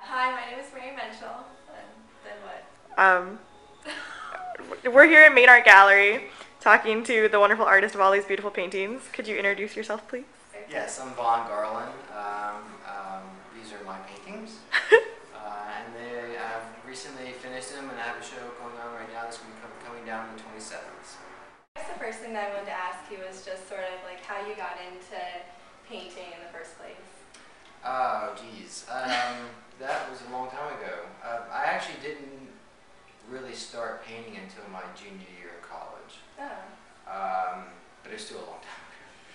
Hi, my name is Mary Menschel. And then what? Um, we're here at Main Art Gallery talking to the wonderful artist of all these beautiful paintings. Could you introduce yourself, please? Yes, I'm Vaughn Garland. These are my paintings, and I've recently finished them, and I have a show going on right now that's going to be coming down on the 27th. I guess the first thing that I wanted to ask you was just sort of like how you got into painting in the first place. Oh, geez. That was a long time ago. I actually didn't really start painting until my junior year in college, Oh. but it's still a long time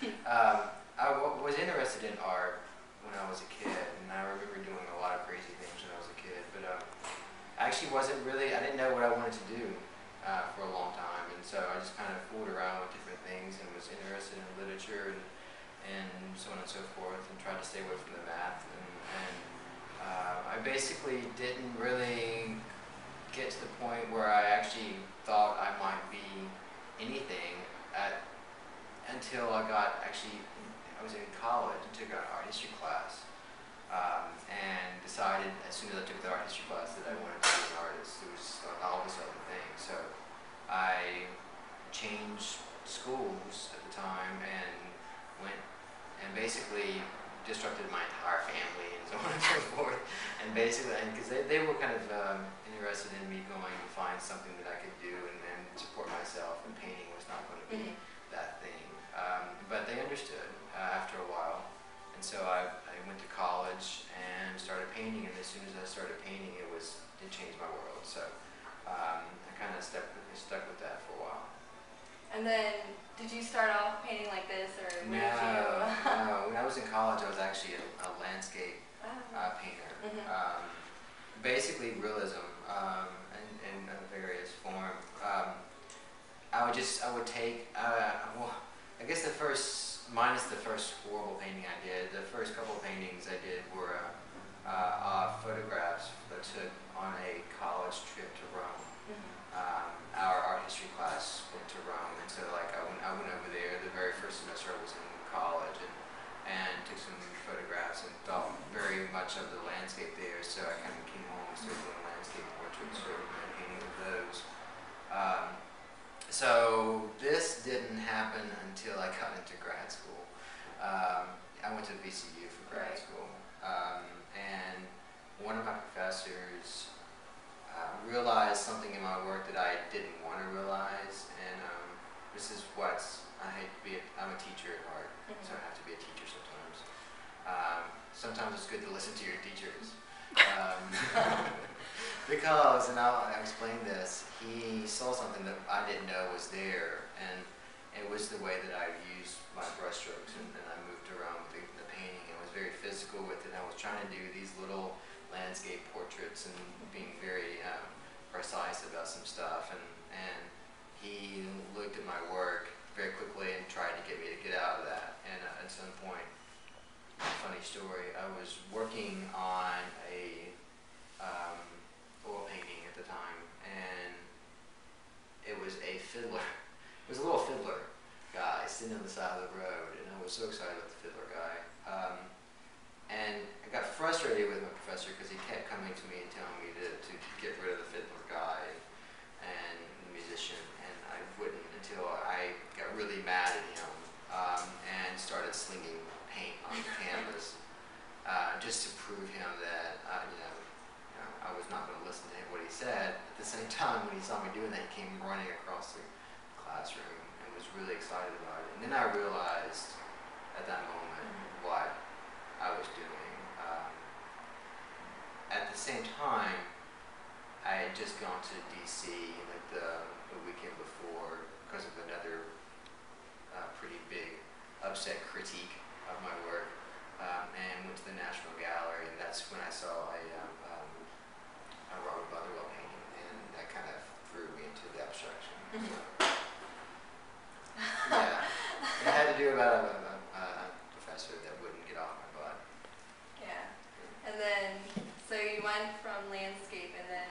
ago. Was interested in art when I was a kid, and I remember doing a lot of crazy things when I was a kid, but I actually I didn't know what I wanted to do for a long time, and so I just kind of fooled around with different things and was interested in literature and so on and so forth, and tried to stay away from the math, and I basically didn't really get to the point where I actually thought I might be anything until I was in college and took an art history class, and decided as soon as I took the art history class that I wanted to be an artist. It was all this other thing. So I changed schools at the time and went and basically disrupted my entire family and so on and so forth. And basically, because they were kind of interested in me going to find something that I could do and support myself, and painting was not going to be that thing. But they understood after a while, and so I went to college and started painting. And as soon as I started painting, it changed my world. So I kind of stuck with that for a while. And then, did you start off painting like this, or No, did you? no. When I was in college, I was actually a landscape painter. Basically realism in various form. I would take, well, I guess minus the first horrible painting I did, the first couple of paintings I did were photographs that I took on a college trip to Rome. Our art history class went to Rome, and so I went over there the very first semester I was in college, and took some photographs and felt very much of the landscape there. So I kind of came home and started doing landscape portraits or painting of those. So this didn't happen until I got into grad school. I went to VCU for grad school, and one of my professors realized something in my work that I didn't want to realize, and this is I'm a teacher at heart, so I have to be a teacher sometimes. Sometimes it's good to listen to your teachers. Because, and I'll explain this, he saw something that I didn't know was there, and it was the way that I used my brushstrokes, and I moved around with the painting. I was very physical with it. I was trying to do these little landscape portraits and being very precise about some stuff, and he looked at my work very quickly and tried to get me to get out of that. And at some point, funny story, I was working on a oil painting at the time, and it was a fiddler. It was a little fiddler guy sitting on the side of the road, and I was so excited about the fiddler guy. And I got frustrated with my professor because he kept coming to me and telling me to get rid of the fiddler guy and the musician, and I wouldn't until I got really mad at him and started slinging paint on the canvas just to prove him that I was not going to listen to what he said. At the same time, when he saw me doing that, he came running across the classroom and was really excited about it. And then I realized at that moment what I was doing. At the same time, I had just gone to DC like the weekend before because of another pretty big upset critique of my work, and went to the National Gallery, and that's when I saw a Robert Motherwell painting, and that kind of threw me into the abstraction. So, yeah, it had to do about a professor that wouldn't get off my butt. Yeah. And then, so you went from landscape, and then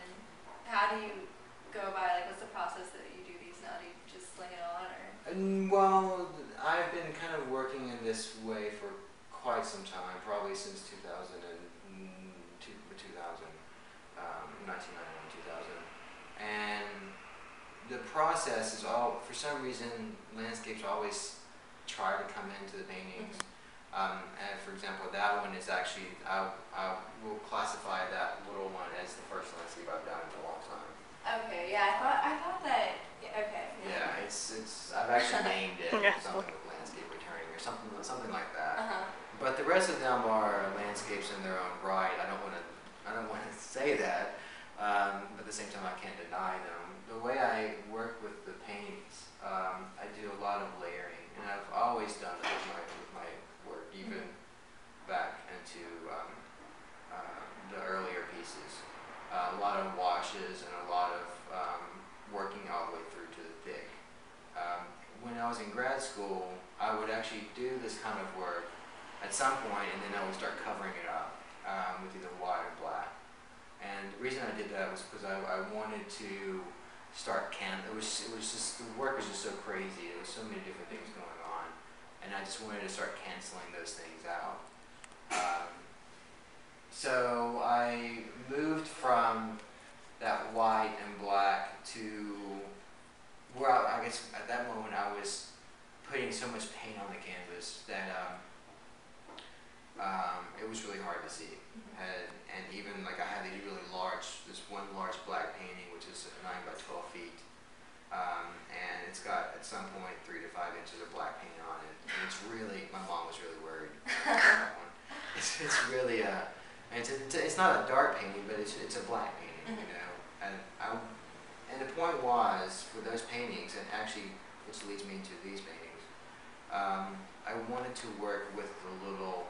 how do you go about it? Like, what's the process that you do these now? Do you just sling it on, or? Well, I've been kind of working in this way for quite some time, probably since 2002, the 1991, 2000. And the process is all, for some reason, landscapes always try to come into the paintings. And for example, that one is actually, I will classify that little one as the first landscape I've done in a long time. Okay, yeah, I thought that, yeah, okay. Yeah, I've actually named it Yeah. something with landscape returning or something like that. Uh-huh. But the rest of them are landscapes in their own right. I don't want to say that, but at the same time I can't deny them. The way I work with the paints, I do a lot of layering, and I've always done that with my work, even back into the earlier pieces. A lot of washes and a lot of working all the way through to the thick. When I was in grad school, I would actually do this kind of work at some point, and then I would start covering it up with either white or black. And the reason I did that was because I wanted to start it was just, the work was just so crazy. There was so many different things going on, and I just wanted to start canceling those things out. So I moved from that white and black to where I guess at that moment I was putting so much paint on the canvas that it was really hard to see. And even like I had these really large, this one large black painting which is 9 by 12 feet, and it's got at some point 3 to 5 inches of black paint on it. And it's really, my mom was really worried about that one. It's really it's not a dark painting, but it's a black painting, you know. And the point was for those paintings, and actually which leads me into these paintings, I wanted to work with the little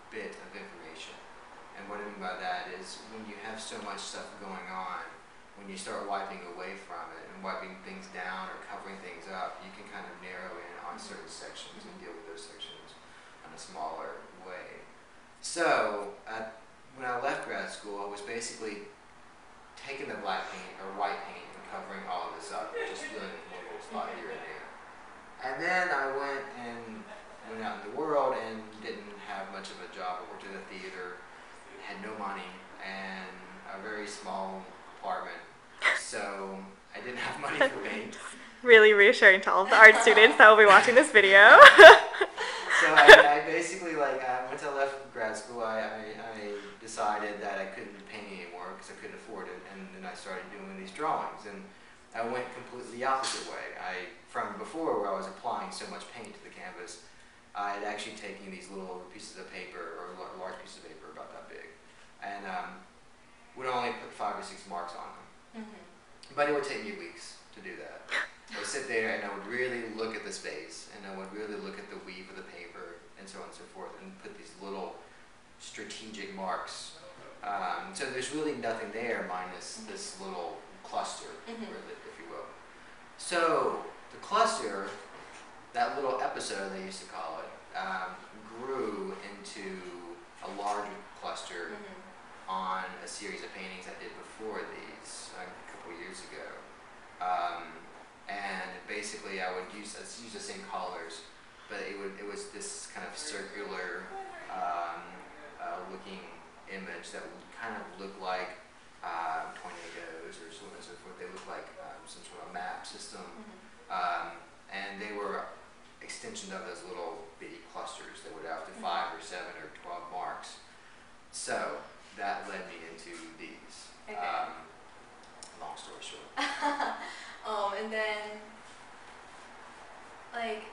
bit of information. And what I mean by that is when you have so much stuff going on, when you start wiping away from it and wiping things down or covering things up, you can kind of narrow in on certain sections and deal with those sections in a smaller way. So when I left grad school, I was basically taking the black paint or white paint and covering all of this up, just filling it one little spot here and there. And then I went out in the world and didn't have much of a job. I worked at a theater, had no money, and a very small apartment. So I didn't have money for paint. Really reassuring to all of the art students that will be watching this video. So I basically, like, once I left grad school, I decided that I couldn't paint anymore because I couldn't afford it, and then I started doing these drawings. And I went completely the opposite way. From before, where I was applying so much paint to the canvas, I had actually taken these little pieces of paper, or large pieces of paper about that big, and would only put 5 or 6 marks on them. But it would take me weeks to do that. I would sit there and I would really look at the space, and I would really look at the weave of the paper, and so on and so forth, and put these little strategic marks. So there's really nothing there minus this little cluster, really, if you will. So the cluster, that little episode, they used to call it, grew into a larger cluster on a series of paintings I did before these a couple years ago. And basically I would use the same colors, but it was this kind of circular looking image that would kind of look like tornadoes or so on and so forth. They look like some sort of map system. And they were extensions of those little bitty clusters that would have to 5 or 7 or 12 marks. So that led me into these. Okay. Long story short. And then, like,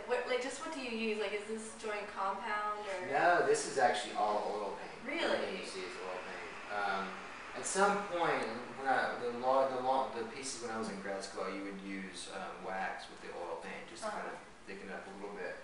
what do you use? Like, is this joint compound or? No, this is actually all oil paint. Really? Everything you see is oil paint. At some point, when the pieces when I was in grad school, you would use wax with the oil paint just to kind of thicken it up a little bit.